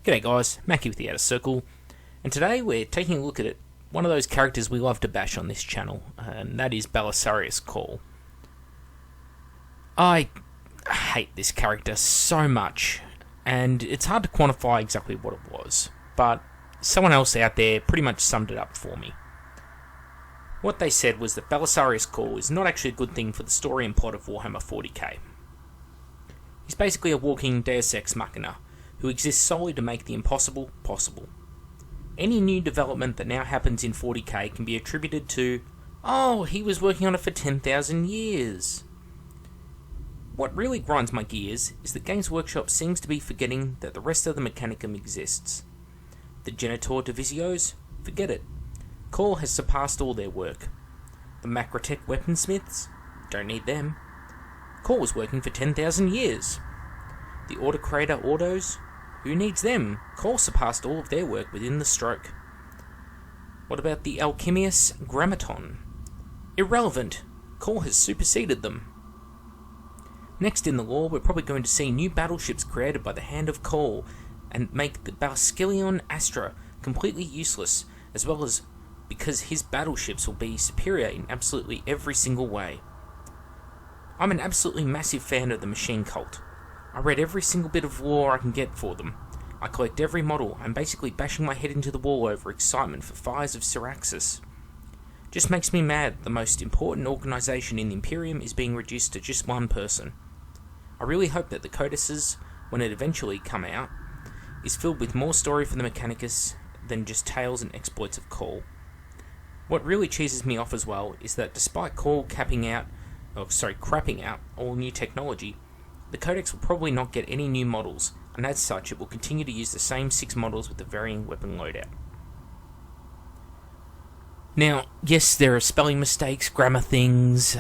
G'day guys, Mackie with the Outer Circle, and today we're taking a look at one of those characters we love to bash on this channel, and that is Belisarius Cawl. I hate this character so much, and it's hard to quantify exactly what it was, but someone else out there pretty much summed it up for me. What they said was that Belisarius Cawl is not actually a good thing for the story and plot of Warhammer 40k. He's basically a walking Deus Ex Machina, who exists solely to make the impossible possible. Any new development that now happens in 40k can be attributed to, oh, he was working on it for 10,000 years. What really grinds my gears is that Games Workshop seems to be forgetting that the rest of the Mechanicum exists. The Genitor Divisios? Forget it. Cawl has surpassed all their work. The Macrotech Weaponsmiths? Don't need them. Cawl was working for 10,000 years. The Autocrator Autos? Who needs them? Cawl surpassed all of their work within the stroke. What about the Alchemius Grammaton? Irrelevant. Cawl has superseded them. Next in the lore, we're probably going to see new battleships created by the hand of Cawl, and make the Basquilion Astra completely useless, as well as because his battleships will be superior in absolutely every single way. I'm an absolutely massive fan of the machine cult. I read every single bit of lore I can get for them. I collect every model. I'm basically bashing my head into the wall over excitement for Fires of Syraxis. Just makes me mad the most important organisation in the Imperium is being reduced to just one person. I really hope that the Codices, when it eventually come out, is filled with more story for the Mechanicus than just tales and exploits of Cawl. What really cheeses me off as well is that despite Cawl crapping out all new technology, the Codex will probably not get any new models, and as such it will continue to use the same 6 models with the varying weapon loadout. Now, yes, there are spelling mistakes, grammar things,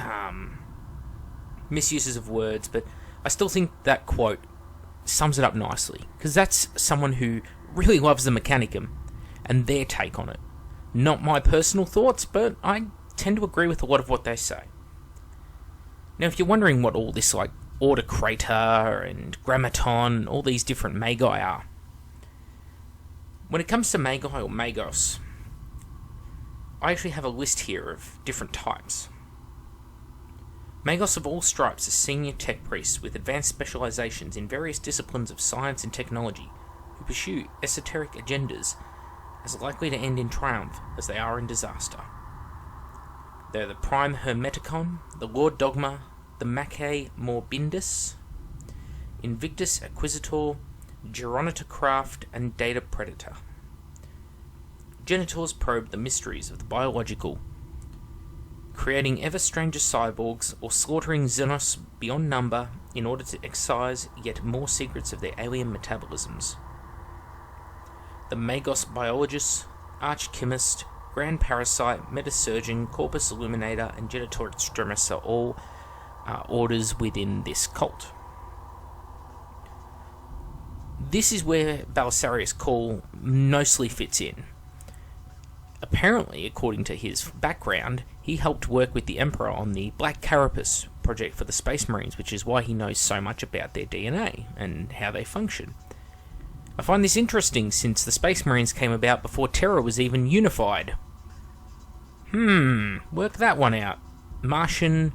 misuses of words, but I still think that quote sums it up nicely, because that's someone who really loves the Mechanicum and their take on it. Not my personal thoughts, but I tend to agree with a lot of what they say. Now, if you're wondering what all this Autocrator and Grammaton, all these different Magi are, when it comes to Magi or Magos, I actually have a list here of different types. Magos of all stripes are senior tech priests with advanced specializations in various disciplines of science and technology who pursue esoteric agendas as likely to end in triumph as they are in disaster. They're the Prime Hermeticon, the Lord Dogma, the Macae Morbindus, Invictus Acquisitor, Geronitocraft, and Data Predator. Genitors probe the mysteries of the biological, creating ever stranger cyborgs or slaughtering Xenos beyond number in order to excise yet more secrets of their alien metabolisms. The Magos Biologist, Archchemist, Grand Parasite, Metasurgeon, Corpus Illuminator, and Genitor Extremis are all orders within this cult. This is where Belisarius Cawl mostly fits in. Apparently, according to his background, he helped work with the Emperor on the Black Carapace project for the Space Marines, which is why he knows so much about their DNA and how they function. I find this interesting since the Space Marines came about before Terra was even unified. Work that one out. Martian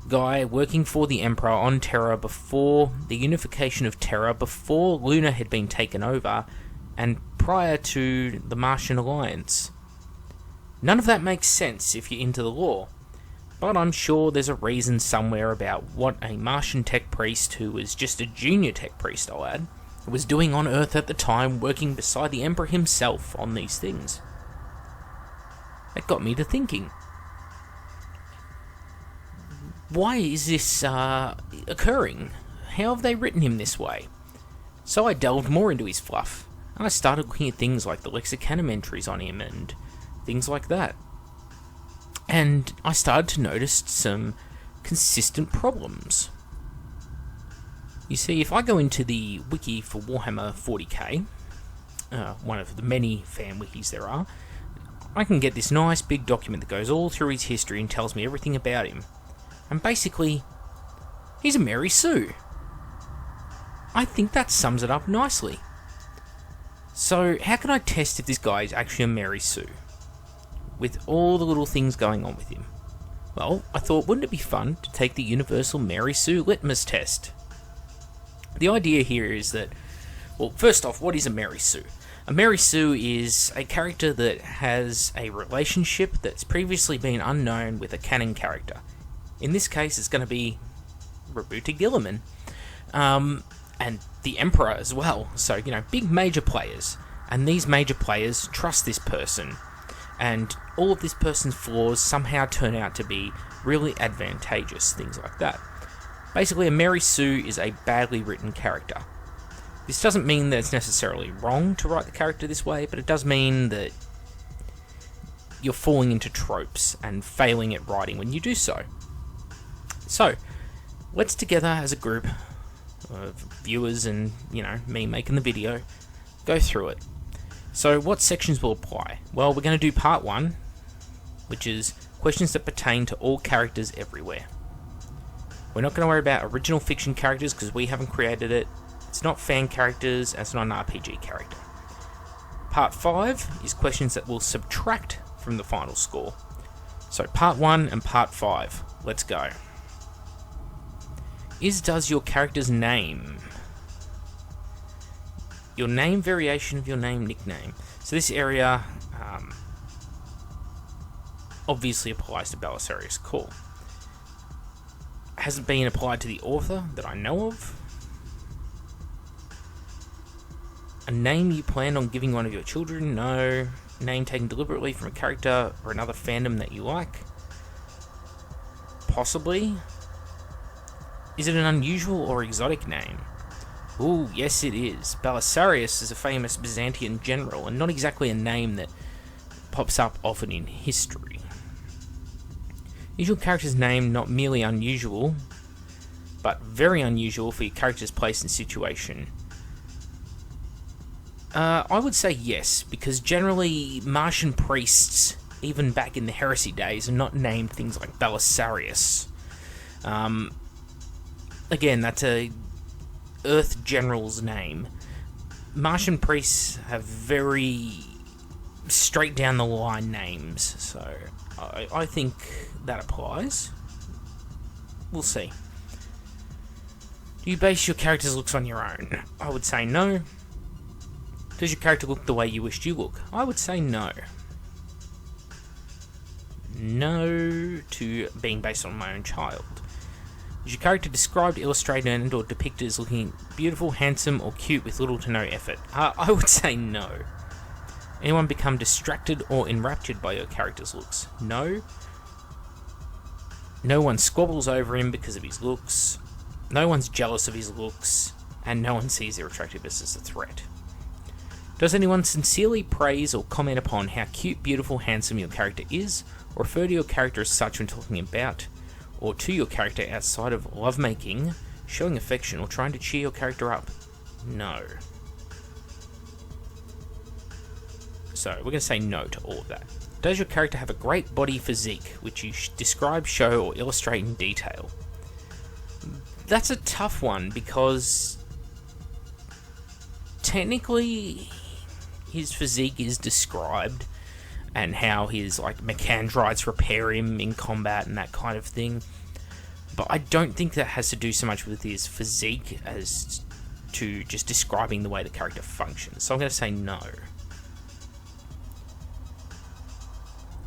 guy working for the Emperor on Terra before the unification of Terra, before Luna had been taken over, and prior to the Martian Alliance. None of that makes sense if you're into the lore, but I'm sure there's a reason somewhere about what a Martian tech priest, who was just a junior tech priest, I'll add, was doing on Earth at the time, working beside the Emperor himself on these things. That got me to thinking, why is this occurring? How have they written him this way? So I delved more into his fluff, and I started looking at things like the Lexicanum entries on him and things like that. And I started to notice some consistent problems. You see, if I go into the wiki for Warhammer 40k, one of the many fan wikis there are, I can get this nice big document that goes all through his history and tells me everything about him. And basically, he's a Mary Sue. I think that sums it up nicely. So, how can I test if this guy is actually a Mary Sue? With all the little things going on with him. Well, I thought, wouldn't it be fun to take the universal Mary Sue litmus test? The idea here is that, well, first off, what is a Mary Sue? A Mary Sue is a character that has a relationship that's previously been unknown with a canon character. In this case, it's going to be Roberta Gilliman. And the Emperor as well. So, big major players. And these major players trust this person. And all of this person's flaws somehow turn out to be really advantageous, things like that. Basically, a Mary Sue is a badly written character. This doesn't mean that it's necessarily wrong to write the character this way, but it does mean that you're falling into tropes and failing at writing when you do so. So, let's together as a group of viewers and, me making the video, go through it. So what sections will apply? Well, we're going to do part 1, which is questions that pertain to all characters everywhere. We're not going to worry about original fiction characters because we haven't created it. It's not fan characters, and it's not an RPG character. Part 5 is questions that will subtract from the final score. So part 1 and part 5. Let's go. Does your character's name? Your name variation of your name nickname. So this area obviously applies to Belisarius Cawl. Hasn't been applied to the author that I know of. A name you plan on giving one of your children? No. Name taken deliberately from a character or another fandom that you like? Possibly. Is it an unusual or exotic name? Ooh, yes it is. Belisarius is a famous Byzantine general, and not exactly a name that pops up often in history. Is your character's name not merely unusual, but very unusual for your character's place and situation? I would say yes, because generally Martian priests, even back in the heresy days, are not named things like Belisarius. Again, that's a Earth general's name. Martian priests have very straight down the line names, so I think that applies. We'll see. Do you base your character's looks on your own? I would say no. Does your character look the way you wished you look? I would say no. No to being based on my own child. Is your character described, illustrated, and or depicted as looking beautiful, handsome, or cute with little to no effort? I would say no. Anyone become distracted or enraptured by your character's looks? No. No one squabbles over him because of his looks. No one's jealous of his looks. And no one sees their attractiveness as a threat. Does anyone sincerely praise or comment upon how cute, beautiful, handsome your character is, or refer to your character as such when talking about or to your character outside of lovemaking, showing affection, or trying to cheer your character up? No. So, we're going to say no to all of that. Does your character have a great body physique, which you describe, show, or illustrate in detail? That's a tough one, because technically his physique is described, and how his mechandrites repair him in combat and that kind of thing. But I don't think that has to do so much with his physique as to just describing the way the character functions. So I'm going to say no.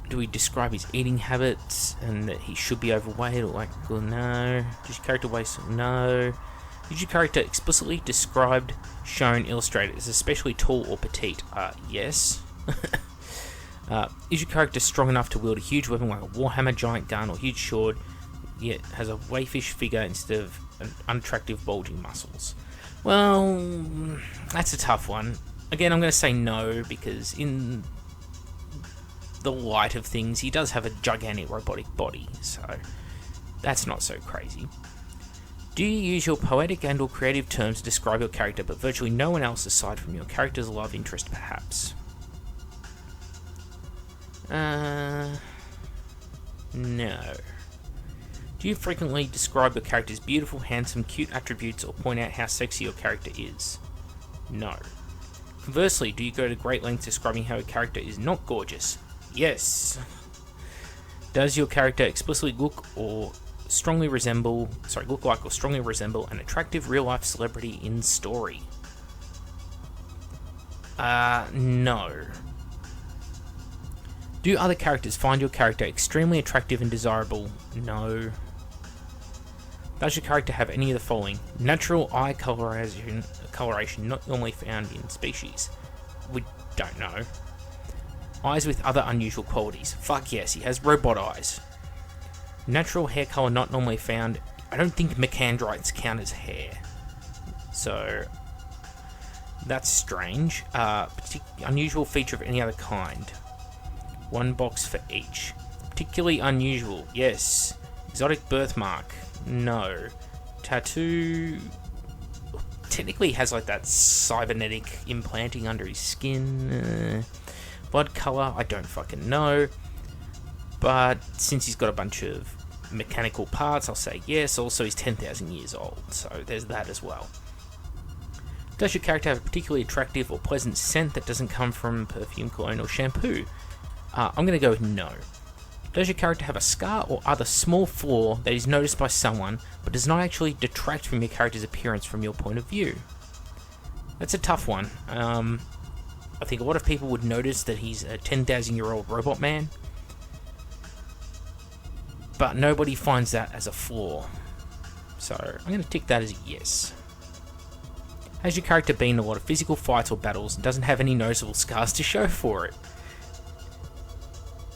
Do we describe his eating habits and that he should be overweight or no? Does your character waste? No. Is your character explicitly described, shown, illustrated as especially tall or petite? Yes. Is your character strong enough to wield a huge weapon like a warhammer, giant gun, or huge sword, yet has a waifish figure instead of unattractive bulging muscles? Well, that's a tough one. Again, I'm going to say no, because in the light of things, he does have a gigantic robotic body, so that's not so crazy. Do you use your poetic and or creative terms to describe your character, but virtually no one else aside from your character's love interest, perhaps? No. Do you frequently describe your character's beautiful, handsome, cute attributes or point out how sexy your character is? No. Conversely, do you go to great lengths describing how a character is not gorgeous? Yes. Does your character explicitly look like or strongly resemble an attractive real-life celebrity in story? No. Do other characters find your character extremely attractive and desirable? No. Does your character have any of the following? Natural eye coloration not normally found in species. We don't know. Eyes with other unusual qualities. Fuck yes, he has robot eyes. Natural hair color not normally found. I don't think mechandrites count as hair. So, that's strange. Unusual feature of any other kind. One box for each. Particularly unusual. Yes. Exotic birthmark. No. Tattoo technically has like that cybernetic implanting under his skin. Blood color, I don't fucking know. But since he's got a bunch of mechanical parts, I'll say yes. Also, he's 10,000 years old, so there's that as well. Does your character have a particularly attractive or pleasant scent that doesn't come from perfume, cologne, or shampoo? I'm going to go with no. Does your character have a scar or other small flaw that is noticed by someone, but does not actually detract from your character's appearance from your point of view? That's a tough one. I think a lot of people would notice that he's a 10,000-year-old robot man, but nobody finds that as a flaw. So I'm going to tick that as a yes. Has your character been in a lot of physical fights or battles and doesn't have any noticeable scars to show for it?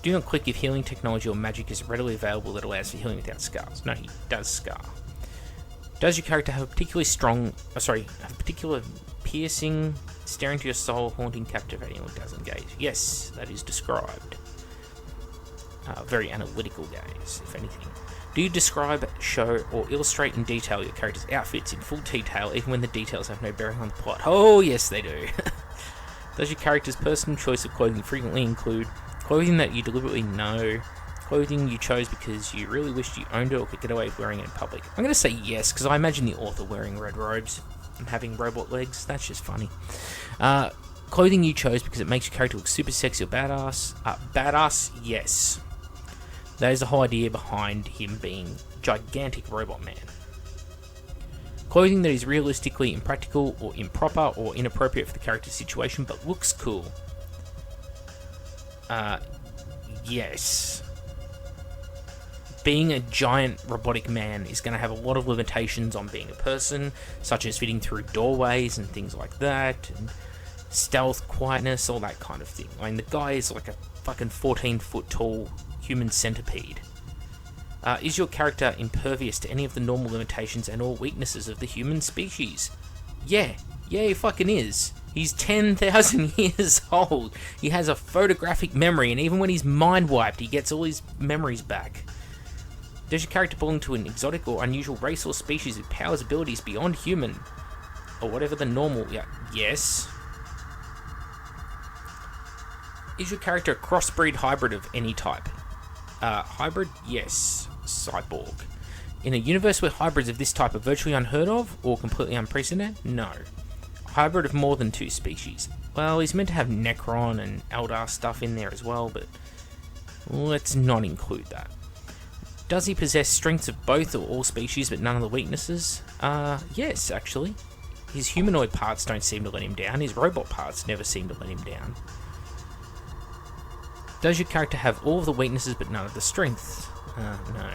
Do not click if healing technology or magic is readily available that allows for healing without scars. No, he does scar. Does your character have a particular piercing, staring to your soul, haunting, captivating, or dazzling gaze? Yes, that is described. Very analytical gaze, if anything. Do you describe, show, or illustrate in detail your character's outfits in full detail, even when the details have no bearing on the plot? Oh, yes, they do. Does your character's personal choice of clothing frequently include clothing that you deliberately know, clothing you chose because you really wished you owned it or could get away with wearing it in public? I'm going to say yes, because I imagine the author wearing red robes and having robot legs. That's just funny. Clothing you chose because it makes your character look super sexy or badass. Badass, yes. That is the whole idea behind him being gigantic robot man. Clothing that is realistically impractical or improper or inappropriate for the character's situation but looks cool. Yes. Being a giant robotic man is going to have a lot of limitations on being a person, such as fitting through doorways and things like that, and stealth, quietness, all that kind of thing. I mean, the guy is like a fucking 14-foot tall human centipede. Is your character impervious to any of the normal limitations and or weaknesses of the human species? Yeah, he fucking is. He's 10,000 years old. He has a photographic memory, and even when he's mind wiped, he gets all his memories back. Does your character belong to an exotic or unusual race or species with powers, abilities beyond human? Or whatever the normal... Yeah, yes. Is your character a crossbreed hybrid of any type? Hybrid? Yes. Cyborg. In a universe where hybrids of this type are virtually unheard of, or completely unprecedented? No. Hybrid of more than two species. Well, he's meant to have Necron and Eldar stuff in there as well, but let's not include that. Does he possess strengths of both or all species but none of the weaknesses? Yes, actually. His humanoid parts don't seem to let him down, his robot parts never seem to let him down. Does your character have all of the weaknesses but none of the strengths? No.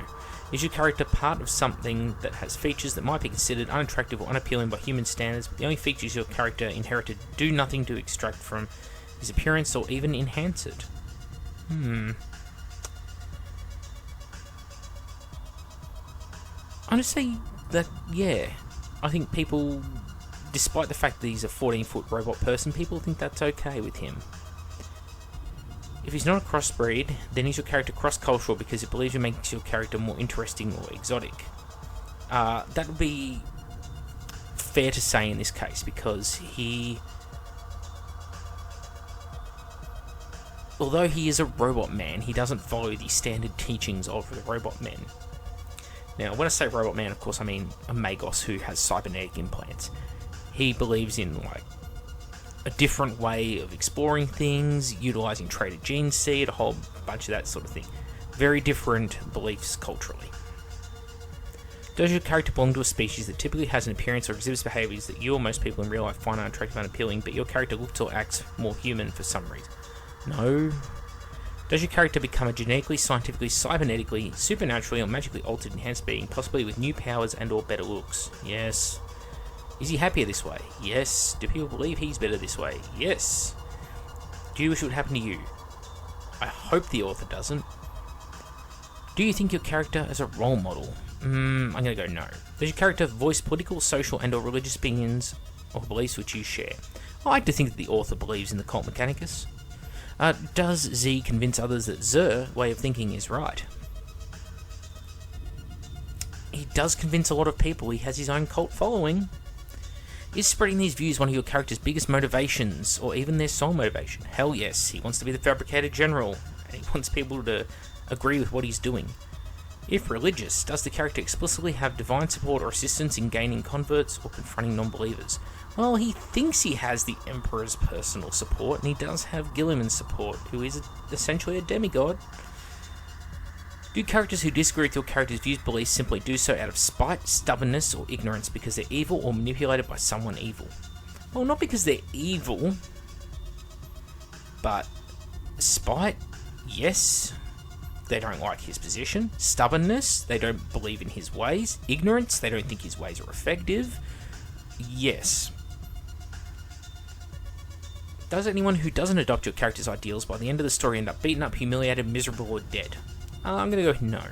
Is your character part of something that has features that might be considered unattractive or unappealing by human standards, but the only features your character inherited do nothing to extract from his appearance or even enhance it? I'm going to say that, yeah. I think people, despite the fact that he's a 14-foot robot person, people think that's okay with him. If he's not a crossbreed, then is your character cross-cultural because it believes it makes your character more interesting or exotic? That would be fair to say in this case, because although he is a robot man, he doesn't follow the standard teachings of the robot men. Now, when I say robot man, of course, I mean a Magos who has cybernetic implants. He believes in, like, a different way of exploring things, utilising traded gene seed, a whole bunch of that sort of thing. Very different beliefs culturally. Does your character belong to a species that typically has an appearance or exhibits behaviours that you or most people in real life find unattractive and unappealing, but your character looks or acts more human for some reason? No. Does your character become a genetically, scientifically, cybernetically, supernaturally, or magically altered enhanced being, possibly with new powers and or better looks? Yes. Is he happier this way? Yes. Do people believe he's better this way? Yes. Do you wish it would happen to you? I hope the author doesn't. Do you think your character is a role model? I'm going to go no. Does your character voice political, social, and or religious opinions or beliefs which you share? I like to think that the author believes in the cult mechanicus. Does Z convince others that Z's way of thinking is right? He does convince a lot of people. He has his own cult following. Is spreading these views one of your character's biggest motivations, or even their sole motivation? Hell yes, he wants to be the fabricated general, and he wants people to agree with what he's doing. If religious, does the character explicitly have divine support or assistance in gaining converts or confronting non-believers? Well, he thinks he has the Emperor's personal support, and he does have Guilliman's support, who is essentially a demigod. Do characters who disagree with your character's views, beliefs simply do so out of spite, stubbornness, or ignorance because they're evil or manipulated by someone evil? Well, not because they're evil, but spite, yes. They don't like his position. Stubbornness, they don't believe in his ways. Ignorance, they don't think his ways are effective. Yes. Does anyone who doesn't adopt your character's ideals by the end of the story end up beaten up, humiliated, miserable, or dead? I'm going to go no.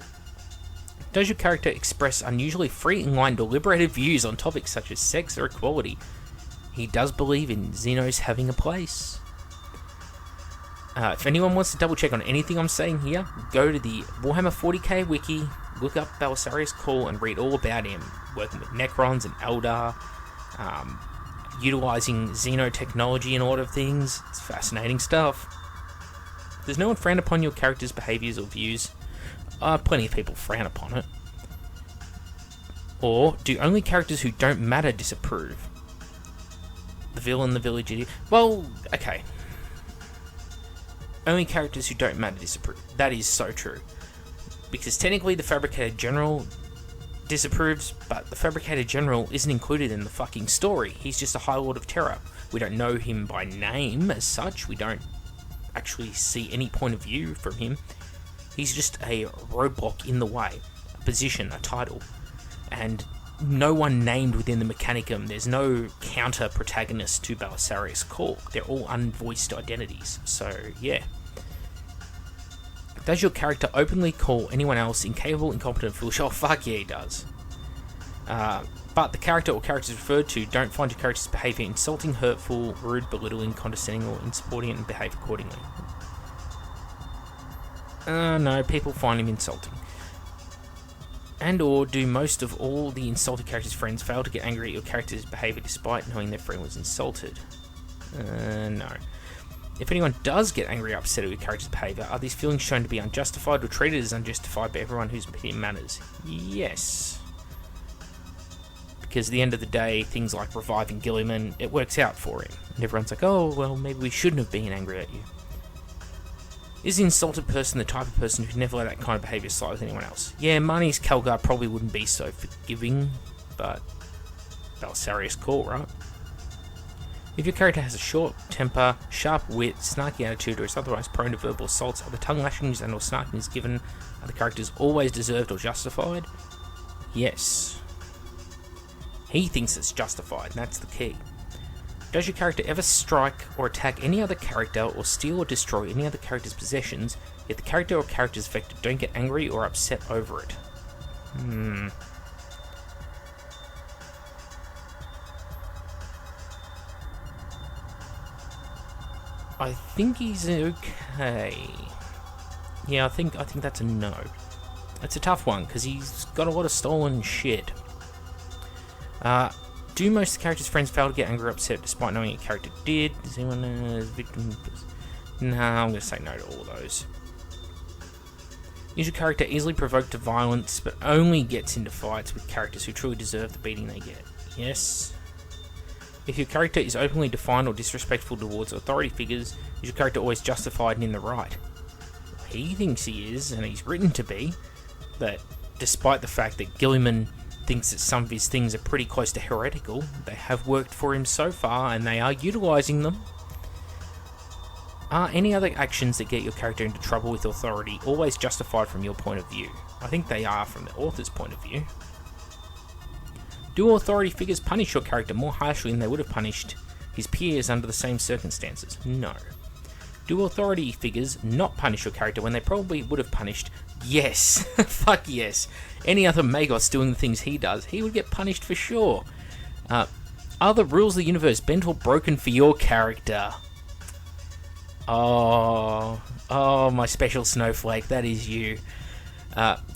Does your character express unusually free, in-line, deliberated views on topics such as sex or equality? He does believe in Xenos having a place. If anyone wants to double check on anything I'm saying here, go to the Warhammer 40k wiki, look up Belisarius Cawl and read all about him, working with Necrons and Eldar, utilising xenotechnology in a lot of things. It's fascinating stuff. Does no one frown upon your character's behaviours or views? Plenty of people frown upon it. Or do only characters who don't matter disapprove? The villain, the village idiot. Well, okay. Only characters who don't matter disapprove. That is so true. Because technically the Fabricated General disapproves, but the Fabricated General isn't included in the fucking story. He's just a High Lord of Terror. We don't know him by name as such. We don't actually see any point of view from him. He's just a roadblock in the way. A position, a title. And no one named within the Mechanicum. There's no counter-protagonist to Belisarius Cawl. They're all unvoiced identities. So, yeah. Does your character openly call anyone else incapable, incompetent, foolish? Oh, fuck yeah, he does. But the character or characters referred to don't find your character's behaviour insulting, hurtful, rude, belittling, condescending, or insubordinate and behave accordingly. No, people find him insulting. And or do most of all the insulted character's friends fail to get angry at your character's behaviour despite knowing their friend was insulted? No. If anyone does get angry or upset at your character's behaviour, are these feelings shown to be unjustified or treated as unjustified by everyone whose opinion matters? Yes. Because at the end of the day, things like reviving Guilliman, it works out for him. And everyone's like, oh, well, maybe we shouldn't have been angry at you. Is the insulted person the type of person who'd never let that kind of behaviour slide with anyone else? Yeah, Marnie's Kelgar probably wouldn't be so forgiving, but Belisarius Cawl, right? If your character has a short temper, sharp wit, snarky attitude, or is otherwise prone to verbal assaults, are the tongue lashings and or snarkings given other characters always deserved or justified? Yes. He thinks it's justified, and that's the key. Does your character ever strike or attack any other character or steal or destroy any other character's possessions, yet the character or characters affected don't get angry or upset over it? I think he's okay. Yeah, I think that's a no. It's a tough one, because he's got a lot of stolen shit. Do most of the character's friends fail to get angry or upset despite knowing your character did? Does anyone victim? No, I'm going to say no to all of those. Is your character easily provoked to violence, but only gets into fights with characters who truly deserve the beating they get? Yes. If your character is openly defiant or disrespectful towards authority figures, is your character always justified and in the right? He thinks he is, and he's written to be, but despite the fact that Gilliman thinks that some of his things are pretty close to heretical, they have worked for him so far, and they are utilising them. Are any other actions that get your character into trouble with authority always justified from your point of view? I think they are from the author's point of view. Do authority figures punish your character more harshly than they would have punished his peers under the same circumstances? No. Do authority figures not punish your character when they probably would have punished? Yes. Fuck yes. Any other Magos doing the things he does, he would get punished for sure. Are the rules of the universe bent or broken for your character? Oh, my special snowflake, that is you.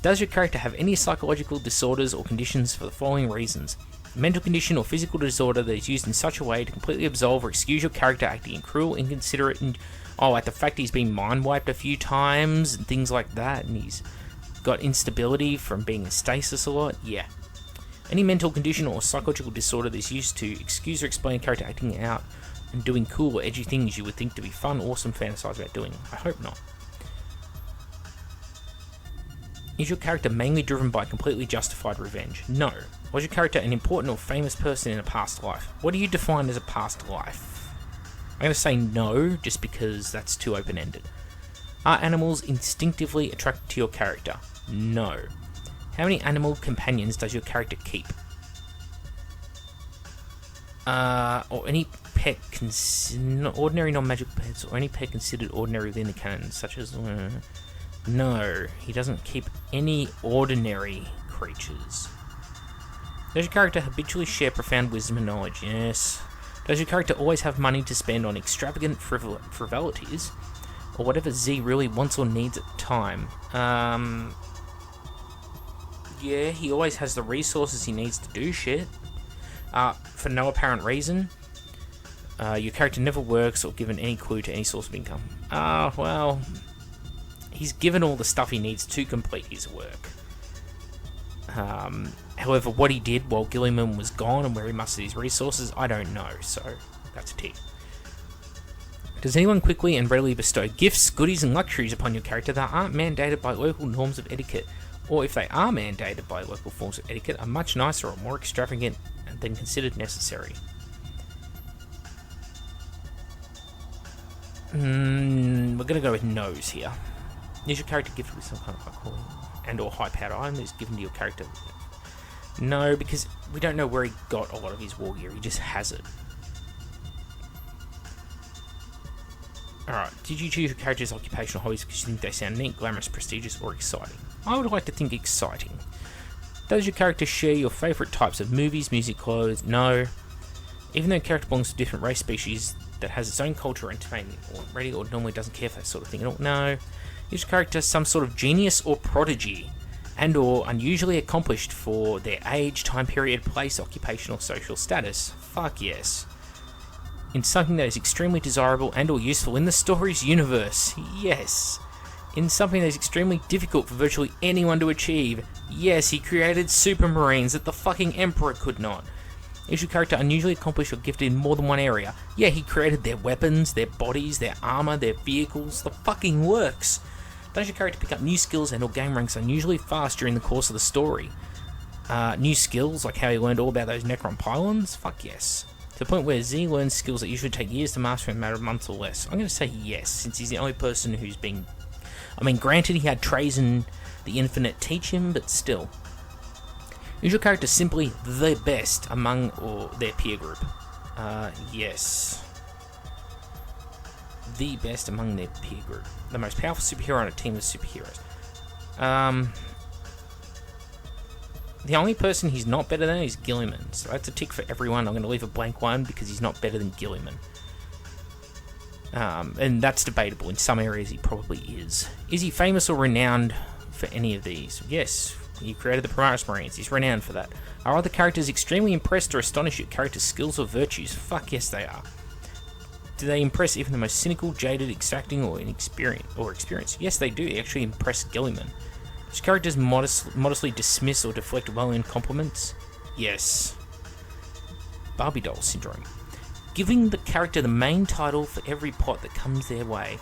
Does your character have any psychological disorders or conditions for the following reasons? A mental condition or physical disorder that is used in such a way to completely absolve or excuse your character acting in cruel, inconsiderate, and like the fact he's been mind wiped a few times and things like that, and he's got instability from being in stasis a lot? Yeah. Any mental condition or psychological disorder that is used to excuse or explain character acting out and doing cool or edgy things you would think to be fun, awesome, fantasize about doing? I hope not. Is your character mainly driven by completely justified revenge? No. Was your character an important or famous person in a past life? What do you define as a past life? I'm going to say no, just because that's too open-ended. Are animals instinctively attracted to your character? No. How many animal companions does your character keep? Or any pet, ordinary non-magical pets, or any pet considered ordinary within the canon, such as... No, he doesn't keep any ordinary creatures. Does your character habitually share profound wisdom and knowledge? Yes. Does your character always have money to spend on extravagant frivolities, or whatever Z really wants or needs at the time? Yeah, he always has the resources he needs to do shit. For no apparent reason. Your character never works or given any clue to any source of income. Well... He's given all the stuff he needs to complete his work. However, what he did while Gilliman was gone and where he mustered his resources, I don't know, so that's a tick. Does anyone quickly and readily bestow gifts, goodies, and luxuries upon your character that aren't mandated by local norms of etiquette, or if they are mandated by local forms of etiquette, are much nicer or more extravagant than considered necessary? We're going to go with no's here. Is your character gifted with some kind of high quality and or high powered item that is given to your character? No, because we don't know where he got a lot of his war gear. He just has it. Alright, did you choose your character's occupational hobbies because you think they sound neat, glamorous, prestigious, or exciting? I would like to think exciting. Does your character share your favourite types of movies, music, clothes? No. Even though a character belongs to a different race species that has its own culture or entertainment already, or normally doesn't care for that sort of thing at all? No. Is your character some sort of genius or prodigy, and or unusually accomplished for their age, time period, place, occupational, social status? Fuck yes. In something that is extremely desirable and or useful in the story's universe? Yes. In something that is extremely difficult for virtually anyone to achieve? Yes, he created supermarines that the fucking Emperor could not. Is your character unusually accomplished or gifted in more than one area? Yeah, he created their weapons, their bodies, their armor, their vehicles, the fucking works. Does your character pick up new skills and or gain ranks unusually fast during the course of the story? New skills, like how he learned all about those Necron pylons? Fuck yes. To the point where Z learns skills that usually take years to master in a matter of months or less. I'm going to say yes, since he's the only person who's been... I mean, granted he had Trays and the Infinite teach him, but still. Is your character simply the best among or their peer group? Yes. The best among their peer group. The most powerful superhero on a team of superheroes. The only person he's not better than is Gilliman. So that's a tick for everyone. I'm going to leave a blank one because he's not better than Gilliman. And that's debatable. In some areas he probably is. Is he famous or renowned for any of these? Yes. He created the Primaris Marines. He's renowned for that. Are other characters extremely impressed or astonished at characters' skills or virtues? Fuck yes they are. Do they impress even the most cynical, jaded, exacting, or experienced? Yes, they do. They actually impress Gilliman. Does characters modestly dismiss or deflect well-earned compliments? Yes. Barbie doll syndrome. giving the character the main title for every pot that comes their way.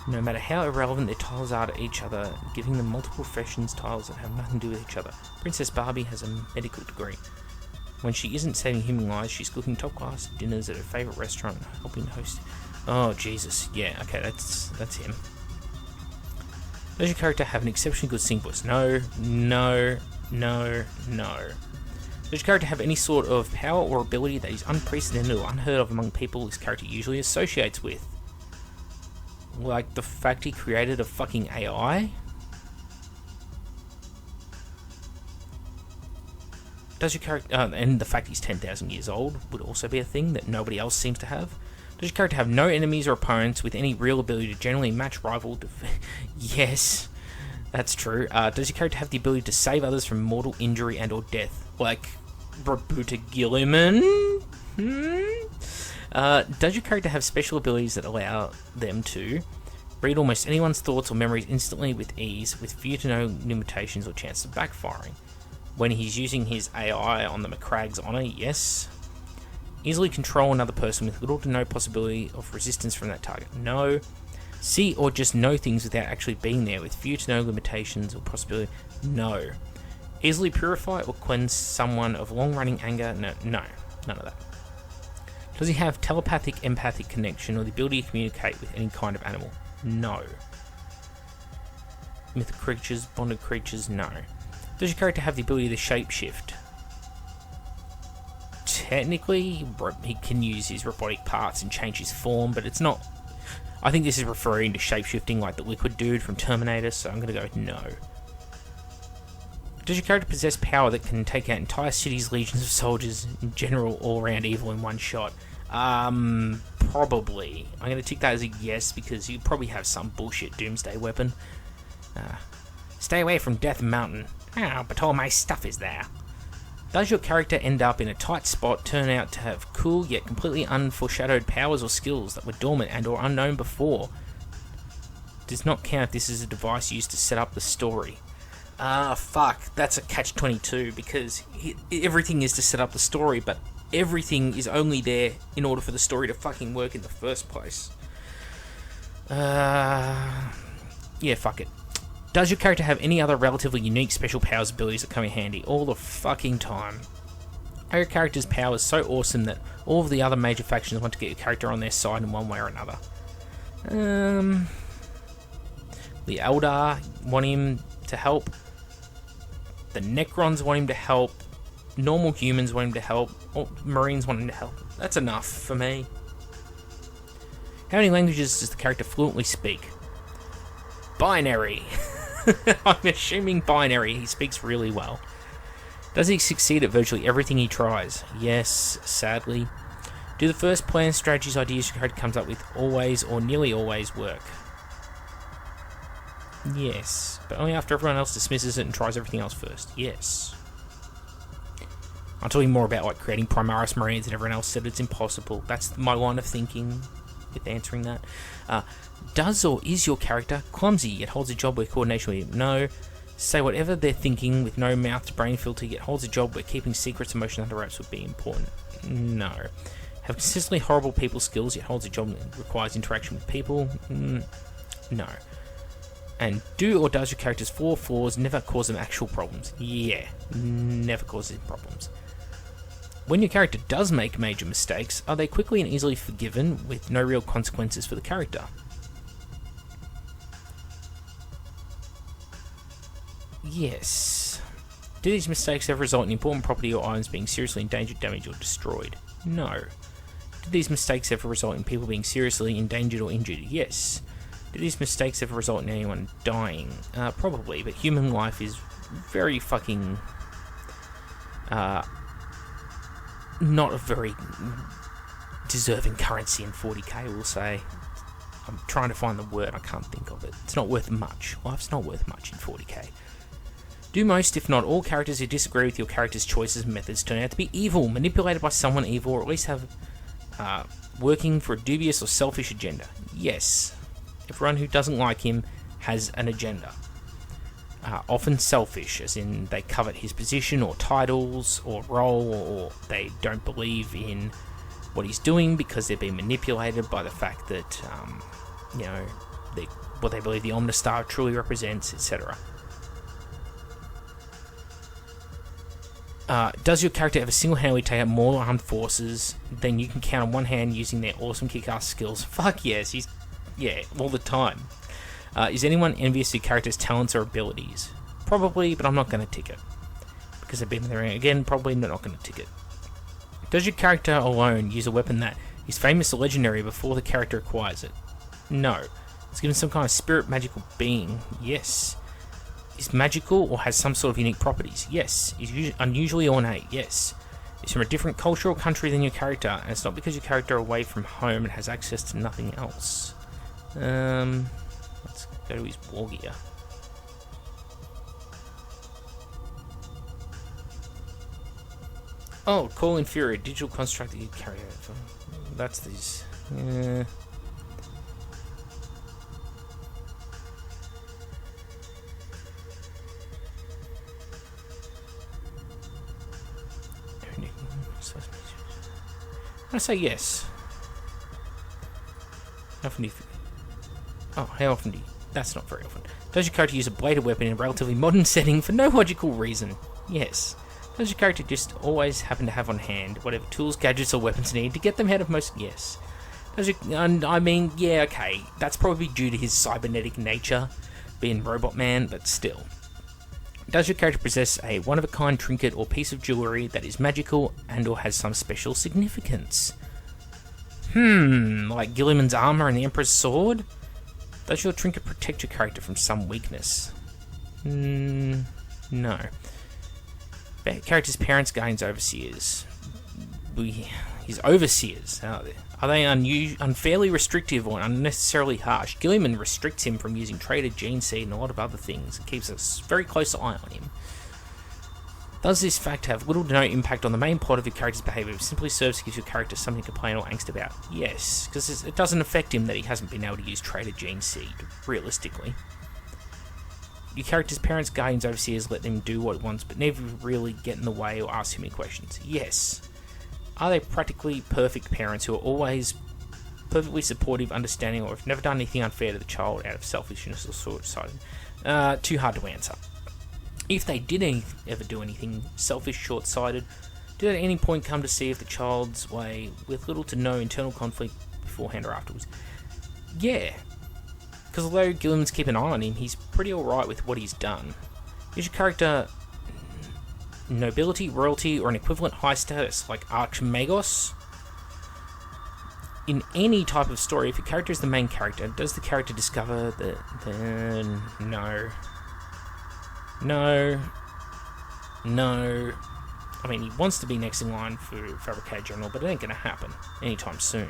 No matter how irrelevant their titles are to each other, giving them multiple professions titles that have nothing to do with each other. Princess Barbie has a medical degree. When she isn't saving human lives, she's cooking top-class dinners at her favourite restaurant, helping host... Oh, Jesus. Yeah, okay, that's him. Does your character have an exceptionally good sing voice? No. Does your character have any sort of power or ability that is unprecedented or unheard of among people this character usually associates with? Like the fact he created a fucking AI? Does your character... and the fact he's 10,000 years old would also be a thing that nobody else seems to have. Does your character have no enemies or opponents with any real ability to generally match rival... Yes, that's true. Does your character have the ability to save others from mortal injury and or death? Like Roberta Gilliman? Does your character have special abilities that allow them to read almost anyone's thoughts or memories instantly with ease, with few to no limitations or chance of backfiring? When he's using his AI on the McCragg's Honor, yes. Easily control another person with little to no possibility of resistance from that target? No. See or just know things without actually being there, with few to no limitations or possibility? No. Easily purify or cleanse someone of long-running anger? No, none of that. Does he have telepathic, empathic connection or the ability to communicate with any kind of animal? No. Mythic creatures, bonded creatures? No. Does your character have the ability to shapeshift? Technically, he can use his robotic parts and change his form, but it's not... I think this is referring to shapeshifting like the Liquid Dude from Terminator, so I'm going to go with no. Does your character possess power that can take out entire cities, legions of soldiers, and general all-around evil in one shot? Probably. I'm going to tick that as a yes, because you probably have some bullshit doomsday weapon. Stay away from Death Mountain. Oh, but all my stuff is there. Does your character end up in a tight spot, turn out to have cool yet completely unforeshadowed powers or skills that were dormant and or unknown before? Does not count if this is a device used to set up the story. Fuck, that's a catch-22, because everything is to set up the story, but everything is only there in order for the story to fucking work in the first place. Yeah, fuck it. Does your character have any other relatively unique special powers abilities that come in handy all the fucking time? Are your character's powers so awesome that all of the other major factions want to get your character on their side in one way or another? The Eldar want him to help. The Necrons want him to help. Normal humans want him to help. Or Marines want him to help. That's enough for me. How many languages does the character fluently speak? Binary. I'm assuming binary. He speaks really well. Does he succeed at virtually everything he tries? Yes, sadly. Do the first plans, strategies, ideas your character comes up with always or nearly always work? Yes, but only after everyone else dismisses it and tries everything else first. Yes. I'm talking more about like creating Primaris Marines and everyone else said it's impossible. That's my line of thinking with answering that. Does or is your character clumsy yet holds a job where coordination with him? No. Say whatever they're thinking with no mouth to brain filter yet holds a job where keeping secrets and emotion under wraps would be important? No. Have consistently horrible people skills yet holds a job that requires interaction with people? No. And do or does your character's 4 flaws never cause them actual problems? Yeah, never causes problems. When your character does make major mistakes, are they quickly and easily forgiven with no real consequences for the character? Yes. Do these mistakes ever result in important property or items being seriously endangered, damaged, or destroyed? No. Do these mistakes ever result in people being seriously endangered or injured? Yes. Do these mistakes ever result in anyone dying? Probably, but human life is very fucking... not a very deserving currency in 40k, we'll say. I'm trying to find the word, I can't think of it. It's not worth much. Life's not worth much in 40k. Do most, if not all, characters who disagree with your character's choices and methods turn out to be evil, manipulated by someone evil, or at least have working for a dubious or selfish agenda? Yes. Everyone who doesn't like him has an agenda. Often selfish, as in they covet his position or titles or role, or they don't believe in what he's doing because they're being manipulated by the fact that, what they believe the Omnistar truly represents, etc. Does your character ever single-handedly take out more armed forces than you can count on one hand using their awesome kick-ass skills? Fuck yes, all the time. Is anyone envious of your character's talents or abilities? Probably, but I'm not going to tick it. Because they've been in the ring again, probably not going to tick it. Does your character alone use a weapon that is famous or legendary before the character acquires it? No. It's given some kind of spirit magical being? Yes. Is magical or has some sort of unique properties? Yes. Is unusually ornate? Yes. Is from a different culture or country than your character, and it's not because your character is away from home and has access to nothing else. Let's go to his war gear. Oh, Call Inferior, digital construct that you carry over. That's these. I say yes. How often do you... how often do you... That's not very often. Does your character use a bladed weapon in a relatively modern setting for no logical reason? Yes. Does your character just always happen to have on hand whatever tools, gadgets, or weapons need to get them out of most... Yes. Does your... yeah, okay. That's probably due to his cybernetic nature, being Robot Man, but still. Does your character possess a one-of-a-kind trinket or piece of jewellery that is magical and or has some special significance? Like Gilliman's armour and the Emperor's sword? Does your trinket protect your character from some weakness? No. Character's parents, guardians, overseers. His overseers. Are they unfairly restrictive or unnecessarily harsh? Gilliman restricts him from using traded gene seed and a lot of other things. It keeps a very close eye on him. Does this fact have little to no impact on the main plot of your character's behaviour? It simply serves to give your character something to complain or angst about. Yes, because it doesn't affect him that he hasn't been able to use traded gene seed, realistically. Your character's parents, guardians, overseers let him do what he wants, but never really get in the way or ask too many questions. Yes. Are they practically perfect parents who are always perfectly supportive, understanding, or have never done anything unfair to the child out of selfishness or short-sighted? Too hard to answer. If they did ever do anything selfish, short-sighted, did at any point come to see if the child's way with little to no internal conflict beforehand or afterwards? Yeah. Because although Gilliman's keep an eye on him, he's pretty alright with what he's done. Is your character nobility, royalty, or an equivalent high status, like Archmagos? In any type of story, if your character is the main character, does the character discover that... No. I mean, he wants to be next in line for Fabricated General, but it ain't going to happen anytime soon.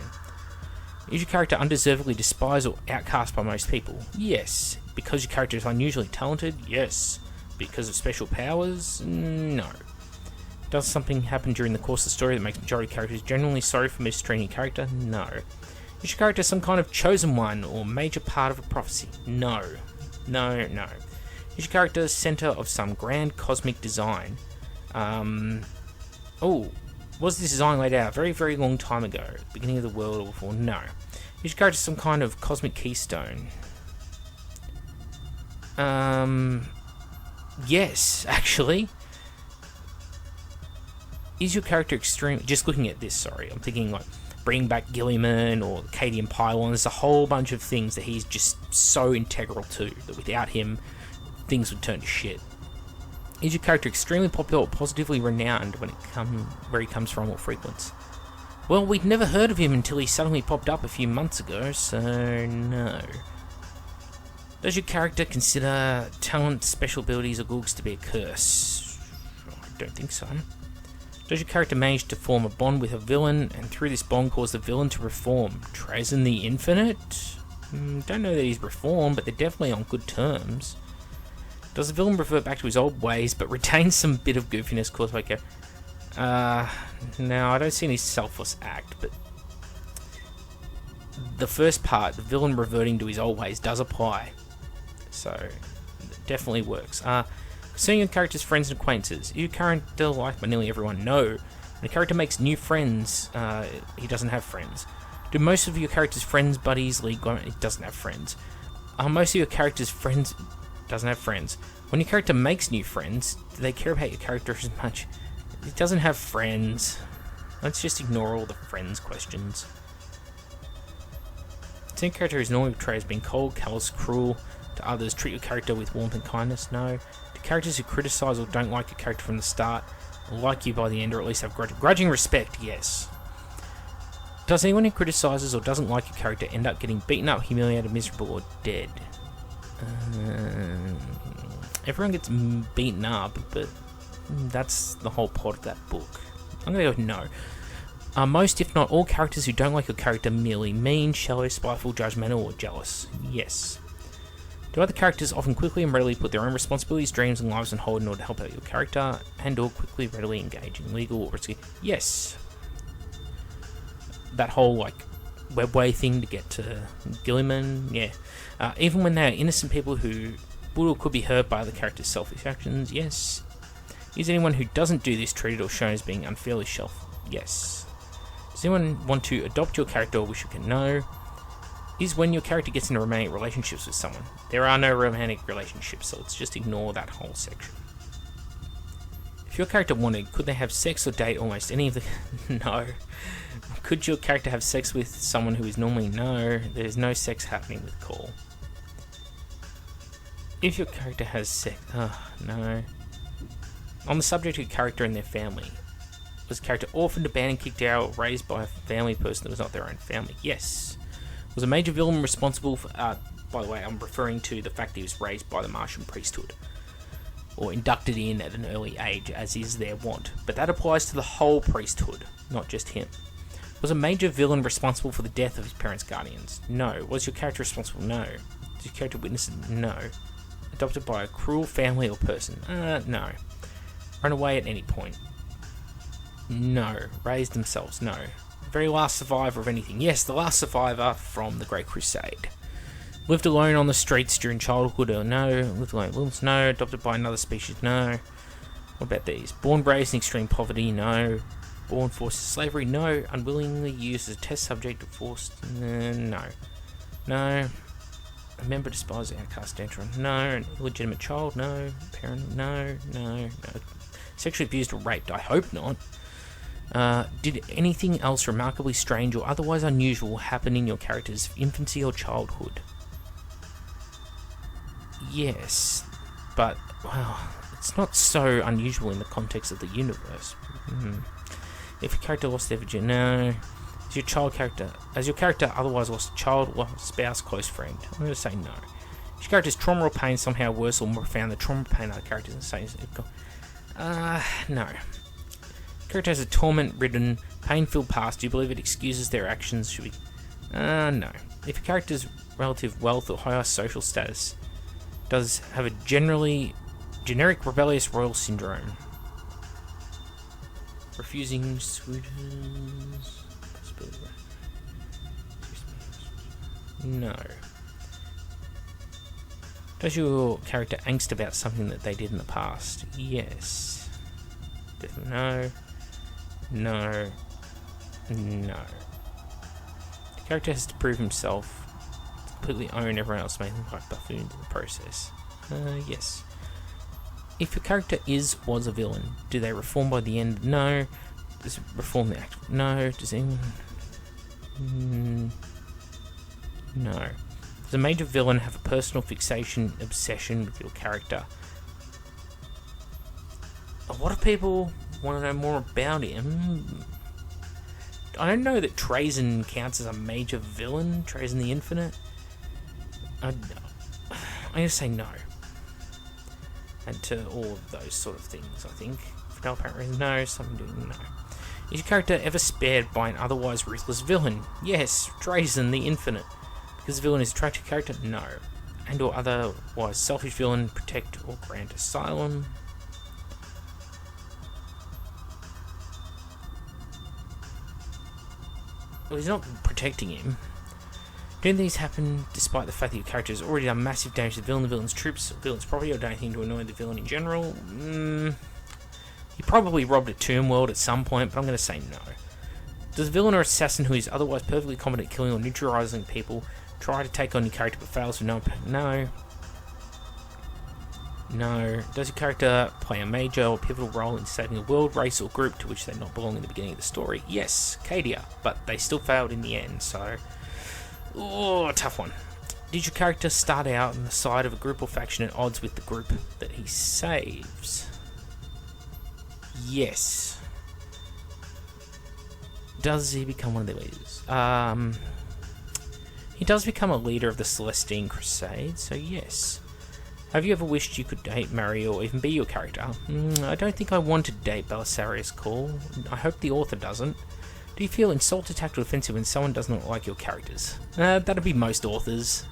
Is your character undeservedly despised or outcast by most people? Yes. Because your character is unusually talented? Yes. Because of special powers? No. Does something happen during the course of the story that makes majority of characters genuinely sorry for mistreating your character? No. Is your character some kind of chosen one or major part of a prophecy? No. No. Is your character the centre of some grand cosmic design? Was this design laid out a very, very long time ago? At the beginning of the world or before? No. Is your character some kind of cosmic keystone? Yes, actually. Is your character extreme... Just looking at this, sorry. I'm thinking like bringing back Gilliman or the Cadian Pylon. There's a whole bunch of things that he's just so integral to that without him, things would turn to shit. Is your character extremely popular or positively renowned when where he comes from or frequents? Well, we'd never heard of him until he suddenly popped up a few months ago, so no. Does your character consider talent, special abilities, or goods to be a curse? I don't think so. Does your character manage to form a bond with a villain, and through this bond cause the villain to reform? Trazen the Infinite? Don't know that he's reformed, but they're definitely on good terms. Does the villain revert back to his old ways, but retain some bit of goofiness caused by character? No, I don't see any selfless act, but the first part, the villain reverting to his old ways, does apply. So, it definitely works. Concerning your character's friends and acquaintances, is your character liked by nearly everyone? No. When a character makes new friends, he doesn't have friends. Do most of your character's friends, buddies, league? It doesn't have friends. Are most of your character's friends? Doesn't have friends. When your character makes new friends, do they care about your character as much? It doesn't have friends. Let's just ignore all the friends questions. Same character is normally portrayed as being cold, callous, cruel to others. Treat your character with warmth and kindness. No. Do characters who criticise or don't like your character from the start like you by the end, or at least have grudging respect? Yes. Does anyone who criticises or doesn't like your character end up getting beaten up, humiliated, miserable, or dead? Everyone gets beaten up, but that's the whole plot of that book. I'm going to go no. Are most, if not all, characters who don't like your character merely mean, shallow, spiteful, judgmental, or jealous? Yes. Do other characters often quickly and readily put their own responsibilities, dreams, and lives on hold in order to help out your character, and/or quickly, readily engage in legal or risky? Yes. That whole, webway thing to get to Gilliman, yeah. Even when they are innocent people who would or could be hurt by other characters' selfish actions? Yes. Is anyone who doesn't do this treated or shown as being unfairly shelf? Yes. Does anyone want to adopt your character or wish you can know? Is when your character gets into romantic relationships with someone? There are no romantic relationships, so let's just ignore that whole section. If your character wanted, could they have sex or date almost any of the... No. Could your character have sex with someone who is normally... No. There's no sex happening with Cawl. If your character has sex... no. On the subject of character and their family, was the character orphaned, abandoned, kicked out, or raised by a family person that was not their own family? Yes. Was a major villain responsible for... by the way, I'm referring to the fact that he was raised by the Martian priesthood, or inducted in at an early age, as is their wont. But that applies to the whole priesthood, not just him. Was a major villain responsible for the death of his parents' guardians? No. Was your character responsible? No. Did your character witness it? No. Adopted by a cruel family or person? No. Run away at any point? No. Raised themselves? No. Very last survivor of anything? Yes, the last survivor from the Great Crusade. Lived alone on the streets during childhood? Or no. Lived alone in wilderness? No. Adopted by another species? No. What about these? Born raised in extreme poverty? No. Born forced to slavery? No. Unwillingly used as a test subject or forced? No. No. A member despised outcast Dentron? No. An illegitimate child? No. Parent? No. No. Sexually abused or raped? I hope not. Did anything else remarkably strange or otherwise unusual happen in your character's infancy or childhood? Yes, but, well, it's not so unusual in the context of the universe. If your character lost their virginity, no. Has your character otherwise lost a child, or spouse, close friend? I'm going to say no. Is your character's trauma or pain somehow worse or more profound than trauma or pain other characters? No. Character has a torment-ridden, pain-filled past. Do you believe it excuses their actions? Should we? No. If a character's relative wealth or higher social status does have a generic rebellious royal syndrome. Refusing suitors. No. Does your character angst about something that they did in the past? Yes. Definitely no. No. No. The character has to prove himself, completely own everyone else, making them like buffoons in the process. Yes. If your character was a villain, do they reform by the end? No. Does it reform the act? No. Does anyone... No. Does a major villain have a personal fixation, obsession with your character? A lot of people want to know more about him. I don't know that Trazen counts as a major villain, Trazen the Infinite. I'm going to say no. And to all of those sort of things, I think. For no apparent reason, no. Something doing no. Is your character ever spared by an otherwise ruthless villain? Yes, Trazen the Infinite. Because the villain is a attractive character? No. And or otherwise selfish villain, protect or grant asylum? Well, he's not protecting him. Do these happen despite the fact that your character has already done massive damage to the villain's troops, or villain's property, or done anything to annoy the villain in general? He probably robbed a tomb world at some point, but I'm going to say no. Does a villain or assassin who is otherwise perfectly competent at killing or neutralizing people try to take on your character but fails with no? No. Does your character play a major or pivotal role in saving a world, race, or group to which they not belong in the beginning of the story? Yes, Cadia, but they still failed in the end, so... Oh, tough one. Did your character start out on the side of a group or faction at odds with the group that he saves? Yes. Does he become one of the leaders? He does become a leader of the Celestine Crusade, so yes. Have you ever wished you could date, marry, or even be your character? I don't think I want to date Belisarius Cawl. I hope the author doesn't. Do you feel insulted, attacked, or offensive when someone does not like your characters? That'd be most authors.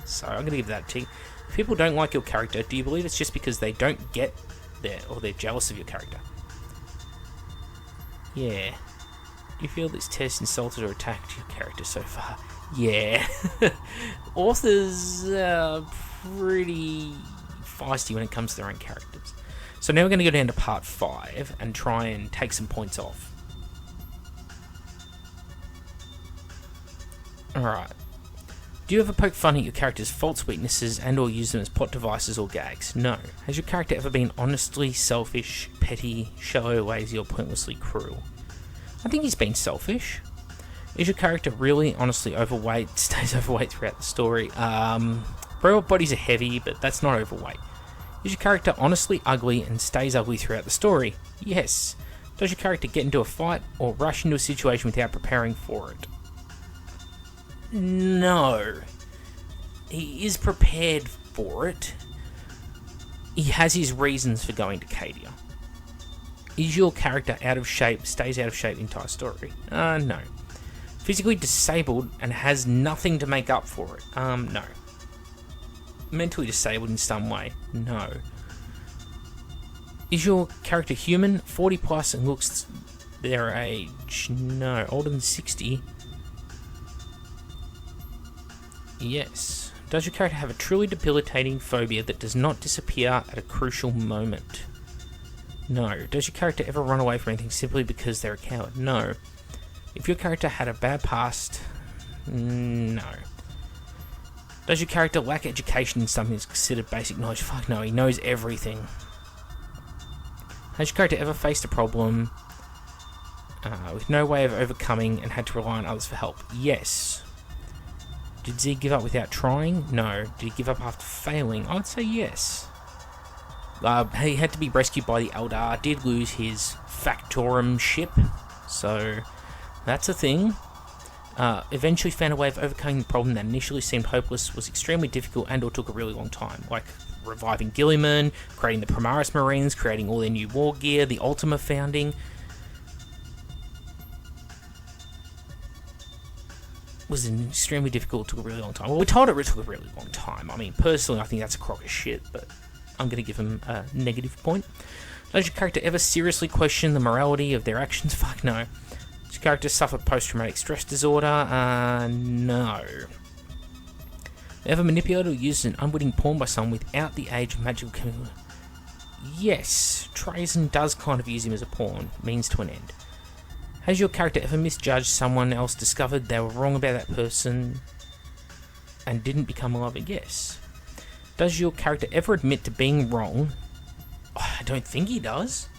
So I'm going to give that to you. If people don't like your character, do you believe it's just because they don't get there, or they're jealous of your character? Yeah. Do you feel this test insulted or attacked your character so far? Yeah. Authors are pretty feisty when it comes to their own characters. So now we're going to go down to part 5 and try and take some points off. Alright. Do you ever poke fun at your character's faults, weaknesses, and or use them as plot devices or gags? No. Has your character ever been honestly selfish, petty, shallow, lazy, or pointlessly cruel? I think he's been selfish. Is your character really honestly overweight, stays overweight throughout the story? Robot bodies are heavy, but that's not overweight. Is your character honestly ugly and stays ugly throughout the story? Yes. Does your character get into a fight or rush into a situation without preparing for it? No. He is prepared for it. He has his reasons for going to Cadia. Is your character out of shape, stays out of shape the entire story? No. Physically disabled and has nothing to make up for it? No. Mentally disabled in some way? No. Is your character human, 40 plus, and looks their age? No. Older than 60? Yes. Does your character have a truly debilitating phobia that does not disappear at a crucial moment? No. Does your character ever run away from anything simply because they're a coward? No. If your character had a bad past? No. Does your character lack education in something that's considered basic knowledge? Fuck no, he knows everything. Has your character ever faced a problem with no way of overcoming and had to rely on others for help? Yes. Did Z give up without trying? No. Did he give up after failing? I would say yes. He had to be rescued by the Eldar, did lose his Factorum ship, so that's a thing. Eventually found a way of overcoming the problem that initially seemed hopeless, was extremely difficult, and or took a really long time, like reviving Gilliman, creating the Primaris Marines, creating all their new war gear, the Ultima founding. Was extremely difficult, took a really long time. Well, we're told it took a really long time. I mean, personally, I think that's a crock of shit, but I'm going to give him a negative point. Does your character ever seriously question the morality of their actions? Fuck no. Does your character suffer post-traumatic stress disorder? No. Ever manipulated or used an unwitting pawn by someone without the age of magical chemical? Yes. Trazen does kind of use him as a pawn, means to an end. Has your character ever misjudged someone else, discovered they were wrong about that person, and didn't become a lover? Yes. Does your character ever admit to being wrong? I don't think he does.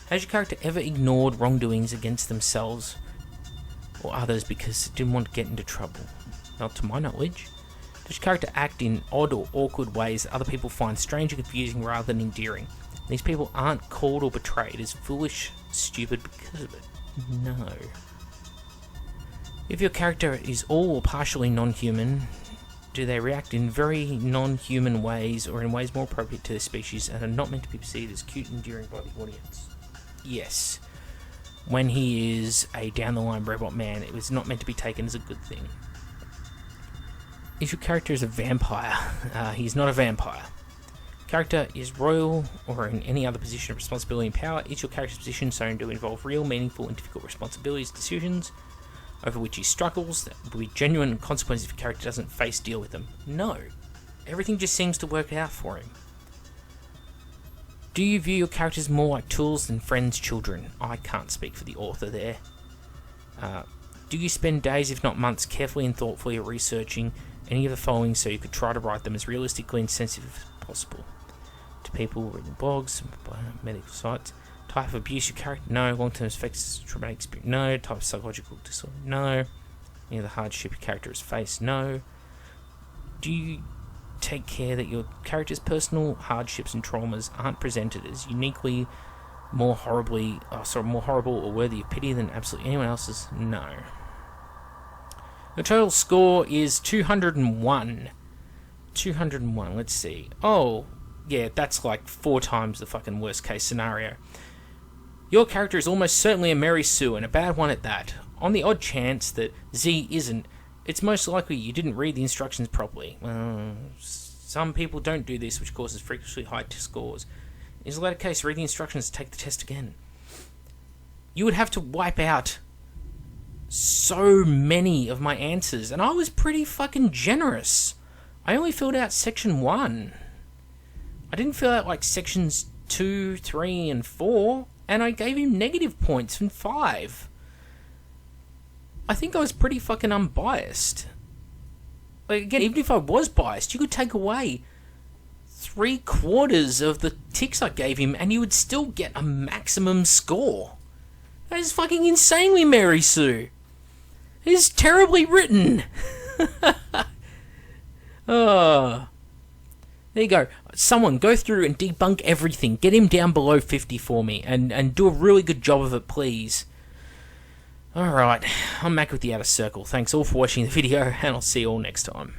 Has your character ever ignored wrongdoings against themselves or others because they didn't want to get into trouble? Not to my knowledge. Does your character act in odd or awkward ways that other people find strange or confusing rather than endearing? These people aren't called or betrayed as foolish, stupid because of it. No. If your character is all or partially non-human, do they react in very non-human ways or in ways more appropriate to their species and are not meant to be perceived as cute and endearing by the audience? Yes. When he is a down-the-line robot man, it was not meant to be taken as a good thing. If your character is a vampire, he's not a vampire. Character is royal or in any other position of responsibility and power. Is your character's position so to involve real, meaningful, and difficult responsibilities, decisions over which he struggles that will be genuine consequences if your character doesn't deal with them? No. Everything just seems to work out for him. Do you view your characters more like tools than friends, children? I can't speak for the author there. Do you spend days, if not months, carefully and thoughtfully researching any of the following so you could try to write them as realistically and sensitive as possible? To people reading blogs, medical sites. Type of abuse your character? No. Long-term effects, traumatic experience? No. Type of psychological disorder? No. Any of the hardship your character has faced? No. Do you take care that your character's personal hardships and traumas aren't presented as uniquely more horrible or worthy of pity than absolutely anyone else's? No. The total score is 201. 201, let's see. Oh, yeah, that's like 4 times the fucking worst case scenario. Your character is almost certainly a Mary Sue, and a bad one at that. On the odd chance that Z isn't, it's most likely you didn't read the instructions properly. Well, some people don't do this, which causes frequently high scores. In the latter case, read the instructions and take the test again. You would have to wipe out so many of my answers, and I was pretty fucking generous. I only filled out section 1. I didn't fill out like sections 2, 3, and 4, and I gave him negative points in 5. I think I was pretty fucking unbiased. Like, again, even if I was biased, you could take away 3/4 of the ticks I gave him, and you would still get a maximum score. That is fucking insanely Mary Sue. It is terribly written. Oh. There you go. Someone go through and debunk everything. Get him down below 50 for me, and do a really good job of it, please. Alright, I'm Mac with the Outer Circle. Thanks all for watching the video, and I'll see you all next time.